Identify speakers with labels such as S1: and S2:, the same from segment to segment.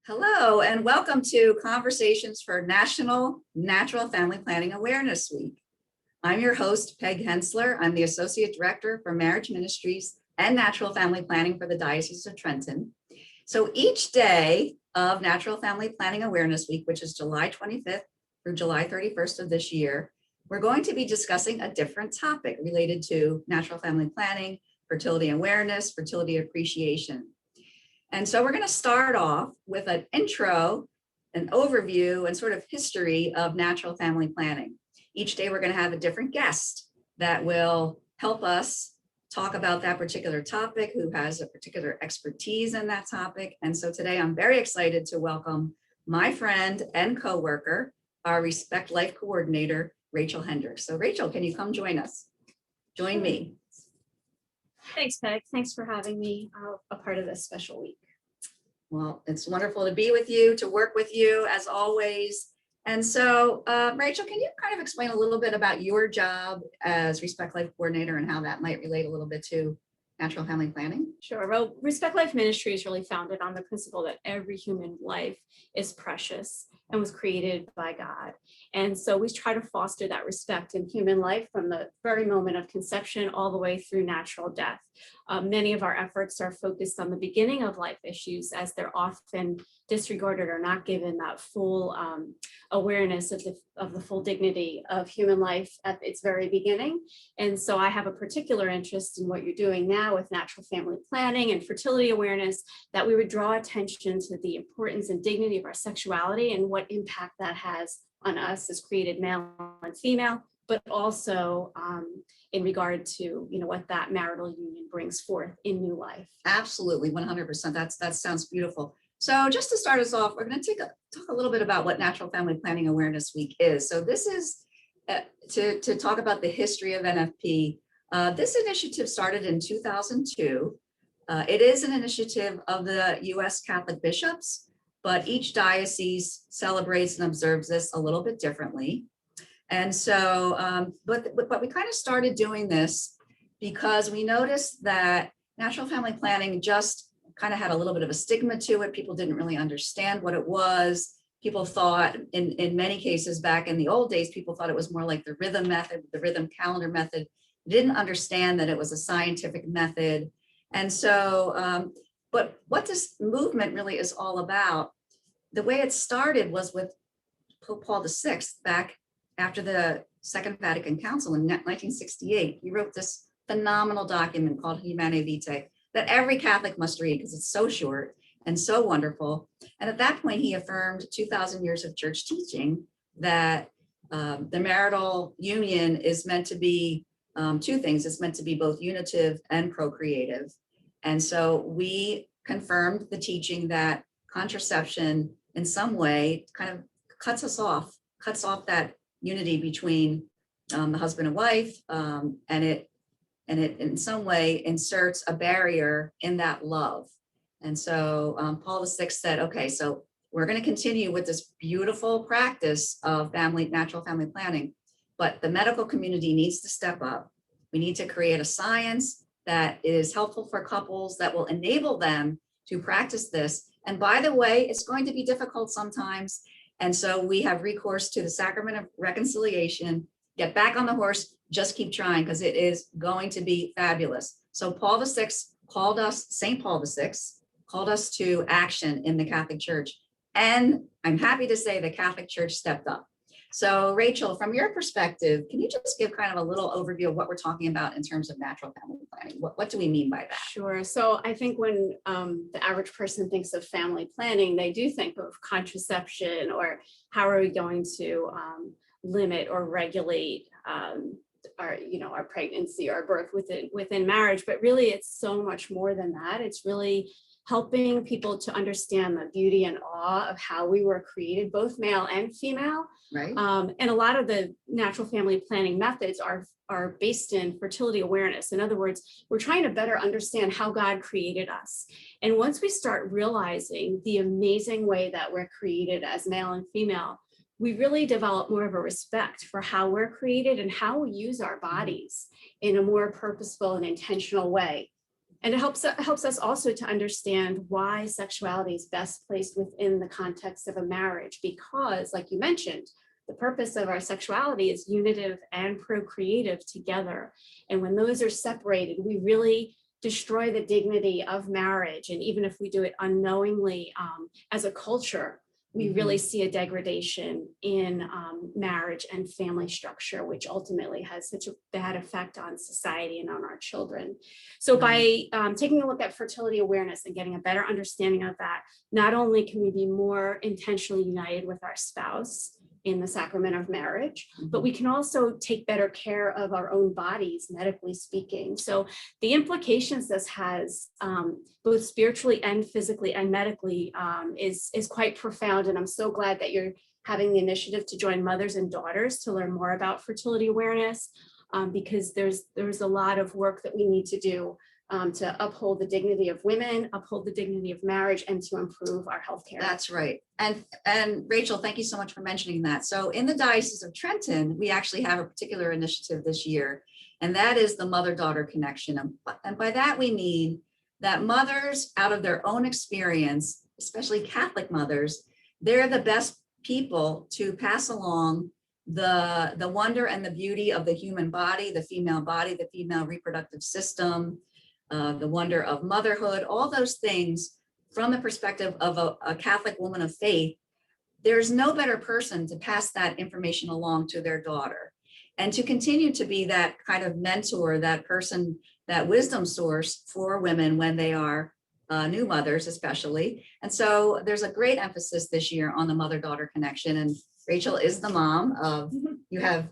S1: Hello, and welcome to Conversations for National Natural Family Planning Awareness Week. I'm your host, Peg Hensler. I'm the Associate Director for Marriage Ministries and Natural Family Planning for the Diocese of Trenton. So each day of Natural Family Planning Awareness Week, which is July 25th through July 31st of this year, we're going to be discussing a different topic related to natural family planning, fertility awareness, fertility appreciation. And so we're going to start off with an intro, an overview, and sort of history of natural family planning. Each day we're going to have a different guest that will help us talk about that particular topic, who has a particular expertise in that topic. And so today I'm very excited to welcome my friend and co-worker, our Respect Life coordinator, Rachel Hendricks. So Rachel, can you come join us? Join me.
S2: Thanks, Peg. Thanks for having me a part of this special week.
S1: Well, it's wonderful to be with you, to work with you as always. And so, Rachel, can you kind of explain a little bit about your job as Respect Life coordinator and how that might relate a little bit to natural family planning?
S2: Sure. Well, Respect Life Ministry is really founded on the principle that every human life is precious and was created by God. And so we try to foster that respect in human life from the very moment of conception all the way through natural death. Many of our efforts are focused on the beginning of life issues, as they're often disregarded or not given that full awareness of the full dignity of human life at its very beginning. And so I have a particular interest in what you're doing now with natural family planning and fertility awareness, that we would draw attention to the importance and dignity of our sexuality and what impact that has on us as created male and female, but also in regard to what that marital union brings forth in new life.
S1: Absolutely, 100%. That sounds beautiful. So just to start us off, we're going to talk a little bit about what Natural Family Planning Awareness Week is. So this is to talk about the history of NFP. This initiative started in 2002. It is an initiative of the U.S. Catholic bishops, but each diocese celebrates and observes this a little bit differently. And so, but we kind of started doing this because we noticed that natural family planning just kind of had a little bit of a stigma to it. People didn't really understand what it was. People thought, in many cases back in the old days, people thought it was more like the rhythm method, the rhythm calendar method. Didn't understand that it was a scientific method. And so, but what this movement really is all about, the way it started was with Pope Paul VI back after the Second Vatican Council in 1968. He wrote this phenomenal document called Humanae Vitae that every Catholic must read because it's so short and so wonderful. And at that point, he affirmed 2,000 years of church teaching that the marital union is meant to be two things. It's meant to be both unitive and procreative. And so we confirmed the teaching that contraception in some way kind of cuts off that unity between the husband and wife, and it in some way inserts a barrier in that love. And so Paul VI said, okay, so we're going to continue with this beautiful practice of natural family planning, but the medical community needs to step up. We need to create a science that is helpful for couples, that will enable them to practice this. And by the way, it's going to be difficult sometimes. And so we have recourse to the sacrament of reconciliation. Get back on the horse, just keep trying, because it is going to be fabulous. So Paul VI called us, St. Paul VI called us to action in the Catholic Church. And I'm happy to say the Catholic Church stepped up. So Rachel, from your perspective, can you just give kind of a little overview of what we're talking about in terms of natural family planning? What do we mean by that?
S2: Sure. So I think when the average person thinks of family planning, they do think of contraception, or how are we going to limit or regulate our pregnancy or birth within marriage. But really, it's so much more than that. It's really helping people to understand the beauty and awe of how we were created, both male and female.
S1: Right.
S2: And a lot of the natural family planning methods are based in fertility awareness. In other words, we're trying to better understand how God created us. And once we start realizing the amazing way that we're created as male and female, we really develop more of a respect for how we're created and how we use our bodies in a more purposeful and intentional way. And it helps us also to understand why sexuality is best placed within the context of a marriage, because like you mentioned, the purpose of our sexuality is unitive and procreative together. And when those are separated, we really destroy the dignity of marriage. And even if we do it unknowingly, as a culture, we really see a degradation in marriage and family structure, which ultimately has such a bad effect on society and on our children. So by taking a look at fertility awareness and getting a better understanding of that, not only can we be more intentionally united with our spouse in the sacrament of marriage, but we can also take better care of our own bodies, medically speaking. So the implications this has, both spiritually and physically and medically, is quite profound. And I'm so glad that you're having the initiative to join mothers and daughters to learn more about fertility awareness, because there's a lot of work that we need to do to uphold the dignity of women, uphold the dignity of marriage, and to improve our healthcare.
S1: That's right. And Rachel, thank you so much for mentioning that. So in the Diocese of Trenton, we actually have a particular initiative this year, and that is the mother-daughter connection. And by that, we mean that mothers, out of their own experience, especially Catholic mothers, they're the best people to pass along the wonder and the beauty of the human body, the female reproductive system, the wonder of motherhood, all those things from the perspective of a Catholic woman of faith. There's no better person to pass that information along to their daughter and to continue to be that kind of mentor, that person, that wisdom source for women when they are new mothers, especially. And so there's a great emphasis this year on the mother-daughter connection. And Rachel is the mom of, you have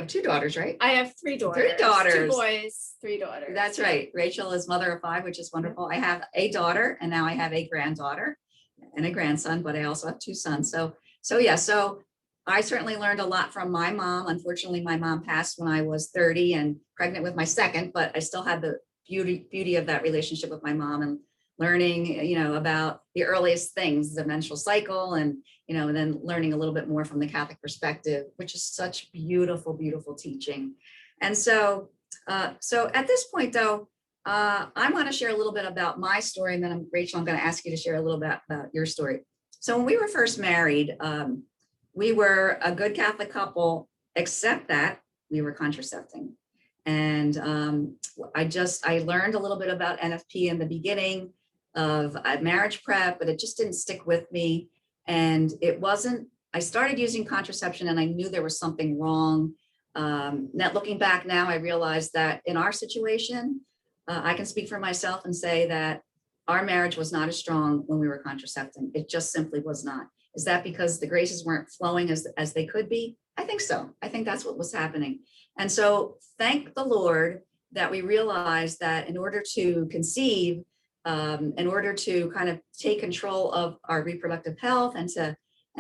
S1: two daughters, right?
S2: I have three daughters. 2 boys, 3 daughters.
S1: That's right. Rachel is mother of 5, which is wonderful. I have a daughter, and now I have a granddaughter and a grandson, but I also have 2 sons. So I certainly learned a lot from my mom. Unfortunately, my mom passed when I was 30 and pregnant with my second, but I still had the beauty of that relationship with my mom and learning, about the earliest things, the menstrual cycle, and then learning a little bit more from the Catholic perspective, which is such beautiful, beautiful teaching. And so at this point, though, I want to share a little bit about my story, and then Rachel, I'm going to ask you to share a little bit about your story. So when we were first married, we were a good Catholic couple, except that we were contracepting. And I learned a little bit about NFP in the beginning of marriage prep, but it just didn't stick with me. And I started using contraception and I knew there was something wrong. Now, looking back now, I realized that in our situation, I can speak for myself and say that our marriage was not as strong when we were contracepting. It just simply was not. Is that because the graces weren't flowing as they could be? I think so. I think that's what was happening. And so thank the Lord that we realized that in order to conceive, in order to kind of take control of our reproductive health and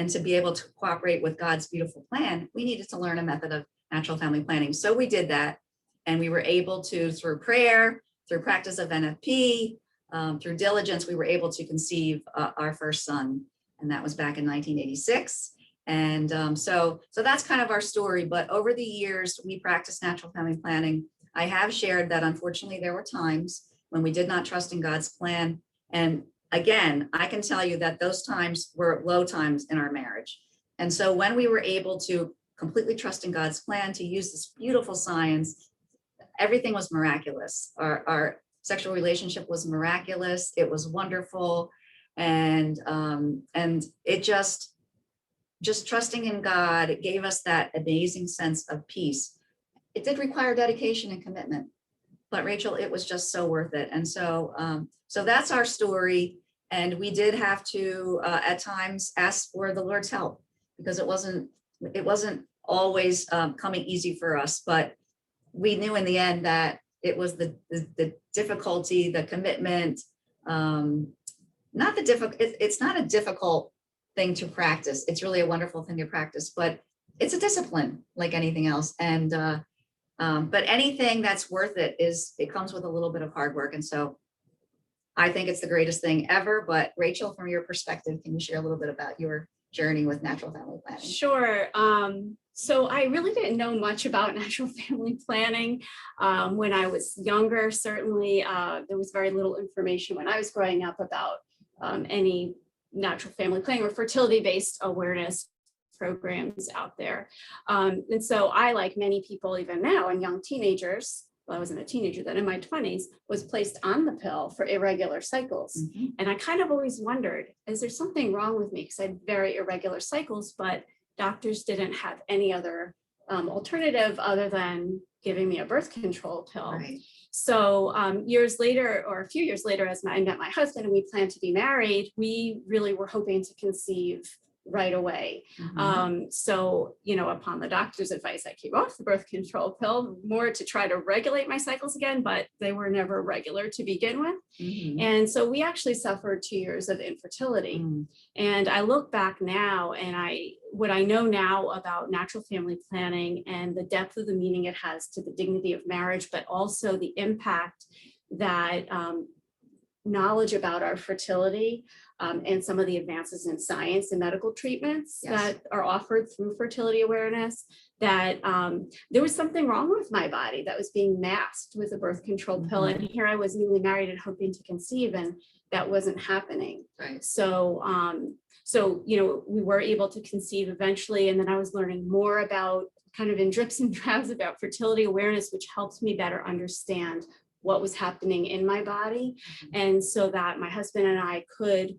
S1: to be able to cooperate with God's beautiful plan, we needed to learn a method of natural family planning. So we did that, and we were able to, through prayer, through practice of NFP, through diligence, we were able to conceive our first son, and that was back in 1986. And so that's kind of our story. But over the years, we practiced natural family planning. I have shared that unfortunately there were times when we did not trust in God's plan. And again, I can tell you that those times were low times in our marriage. And so when we were able to completely trust in God's plan, to use this beautiful science, everything was miraculous. Our sexual relationship was miraculous. It was wonderful. And it just trusting in God, it gave us that amazing sense of peace. It did require dedication and commitment, but Rachel, it was just so worth it. And so that's our story. And we did have to, at times, ask for the Lord's help, because it wasn't always coming easy for us, but we knew in the end that it was the difficulty, the commitment, it's not a difficult thing to practice. It's really a wonderful thing to practice, but it's a discipline like anything else. And but anything that's worth it comes with a little bit of hard work. And so I think it's the greatest thing ever. But Rachel, from your perspective, can you share a little bit about your journey with natural family planning?
S2: Sure. So I really didn't know much about natural family planning when I was younger. Certainly, there was very little information when I was growing up about any natural family planning or fertility-based awareness programs out there. And so I, like many people even now and young teenagers, well, I wasn't a teenager then, in my 20s, was placed on the pill for irregular cycles. And I kind of always wondered, is there something wrong with me? Because I had very irregular cycles, but doctors didn't have any other alternative other than giving me a birth control pill.
S1: Right.
S2: So years later, or a few years later, as I met my husband and we planned to be married, we really were hoping to conceive right away. So, upon the doctor's advice, I came off the birth control pill more to try to regulate my cycles again, but they were never regular to begin with. And so we actually suffered 2 years of infertility. And I look back now and what I know now about natural family planning and the depth of the meaning it has to the dignity of marriage, but also the impact that knowledge about our fertility and some of the advances in science and medical treatments that are offered through fertility awareness, that there was something wrong with my body that was being masked with a birth control pill. And here I was newly married and hoping to conceive, and that wasn't happening.
S1: Right.
S2: So, we were able to conceive eventually. And then I was learning more about kind of in drips and drabs about fertility awareness, which helped me better understand what was happening in my body. And so that my husband and I could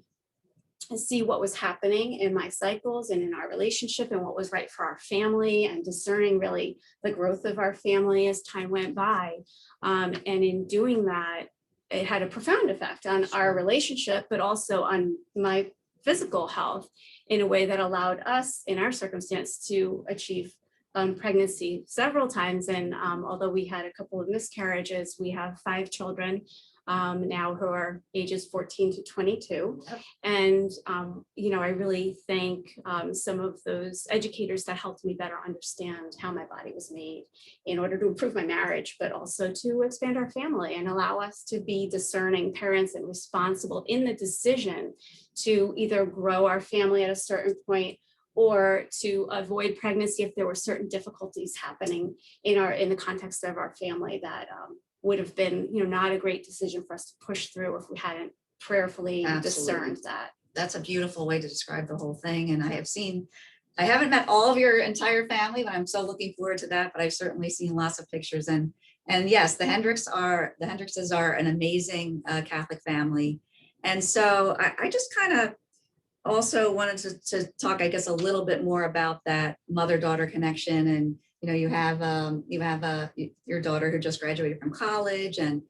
S2: see what was happening in my cycles and in our relationship and what was right for our family, and discerning really the growth of our family as time went by. And in doing that, it had a profound effect on our relationship, but also on my physical health in a way that allowed us in our circumstance to achieve pregnancy several times. And although we had a couple of miscarriages, we have 5 children now who are ages 14 to 22. And, I really thank some of those educators that helped me better understand how my body was made in order to improve my marriage, but also to expand our family and allow us to be discerning parents and responsible in the decision to either grow our family at a certain point or to avoid pregnancy if there were certain difficulties happening in the context of our family that would have been, not a great decision for us to push through if we hadn't prayerfully discerned that.
S1: That's a beautiful way to describe the whole thing. And I haven't met all of your entire family, but I'm so looking forward to that. But I've certainly seen lots of pictures. And yes, the Hendrickses are an amazing Catholic family. And so I just kind of also wanted to talk, I guess, a little bit more about that mother-daughter connection. And you have your daughter who just graduated from college, and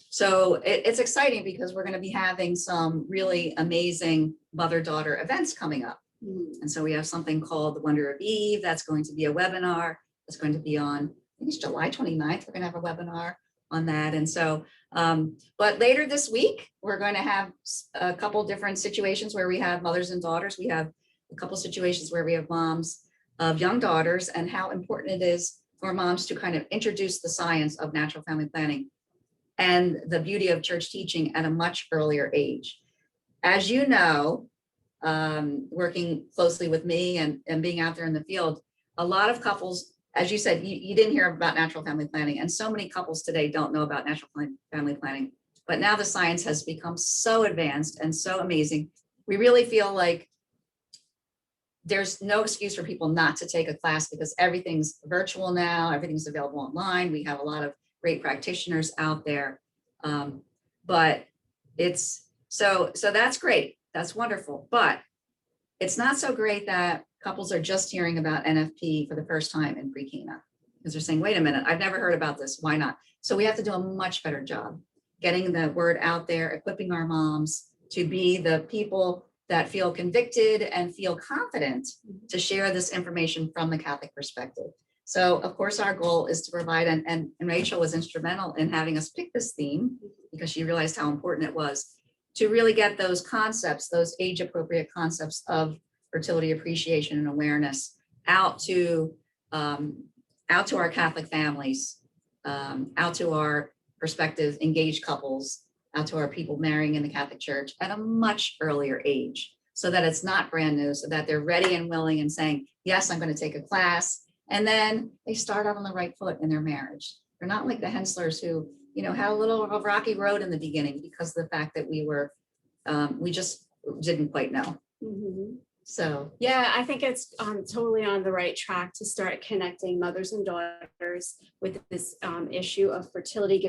S1: so it's exciting because we're going to be having some really amazing mother-daughter events coming up. And so we have something called the Wonder of Eve. That's going to be a webinar. That's going to be on, I think it's July 29th. We're going to have a webinar on that. And so, but later this week, we're going to have a couple different situations where we have mothers and daughters. We have a couple situations where we have moms of young daughters, and how important it is for moms to kind of introduce the science of natural family planning and the beauty of church teaching at a much earlier age. As you know, working closely with me and being out there in the field, a lot of couples, as you said, you didn't hear about natural family planning, and so many couples today don't know about natural family planning. But now the science has become so advanced and so amazing. We really feel like there's no excuse for people not to take a class, because everything's virtual now, everything's available online. We have a lot of great practitioners out there. But it's so that's great. That's wonderful. But it's not so great that couples are just hearing about NFP for the first time in pre-Kina, because they're saying, wait a minute, I've never heard about this. Why not? So we have to do a much better job getting the word out there, equipping our moms to be the people that feel convicted and feel confident to share this information from the Catholic perspective. So of course, our goal is to provide, and Rachel was instrumental in having us pick this theme because she realized how important it was to really get those concepts, those age appropriate concepts of fertility appreciation and awareness out to our Catholic families, out to our prospective engaged couples, out to our people marrying in the Catholic Church at a much earlier age, so that it's not brand new, so that they're ready and willing and saying, yes, I'm going to take a class. And then they start out on the right foot in their marriage. They're not like the Henslers who, had a little of a rocky road in the beginning because of the fact that we just didn't quite know.
S2: Mhm.
S1: So
S2: Yeah, I think it's totally on the right track to start connecting mothers and daughters with this issue of fertility,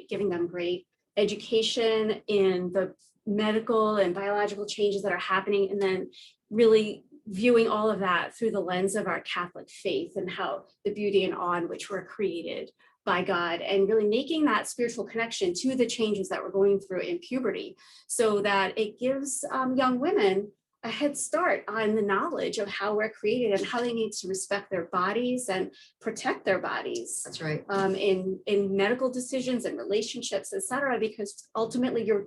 S2: giving them great education in the medical and biological changes that are happening, and then really viewing all of that through the lens of our Catholic faith and how the beauty and awe in which we're created by God, and really making that spiritual connection to the changes that we're going through in puberty, so that it gives young women a head start on the knowledge of how we're created and how they need to respect their bodies and protect their bodies.
S1: that's right.
S2: In medical decisions and relationships, et cetera, because ultimately your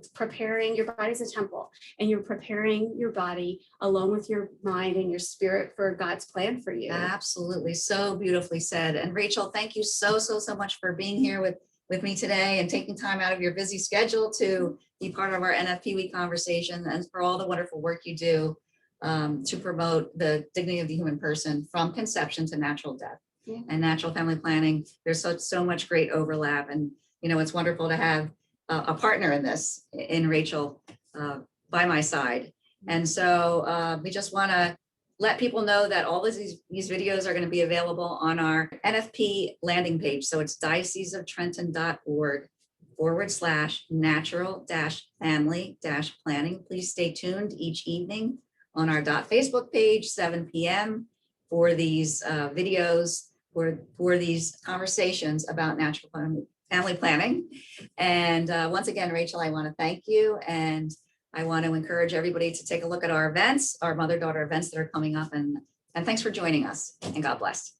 S2: body's a temple, and you're preparing your body along with your mind and your spirit for God's plan for you.
S1: Absolutely. So beautifully said. And Rachel, thank you so much for being here with me today and taking time out of your busy schedule to be part of our NFP Week conversation, and for all the wonderful work you do to promote the dignity of the human person from conception to natural death.
S2: Yeah.
S1: And natural family planning. There's so much great overlap, and it's wonderful to have a partner in this, in Rachel, by my side. And so we just want to let people know that all of these videos are going to be available on our NFP landing page. So it's dioceseoftrenton.org/natural-family-planning. Please stay tuned each evening on our Facebook page, 7 p.m. for these videos, for these conversations about natural family planning. And once again, Rachel, I want to thank you. And I want to encourage everybody to take a look at our events, our mother-daughter events that are coming up. And thanks for joining us, and God bless.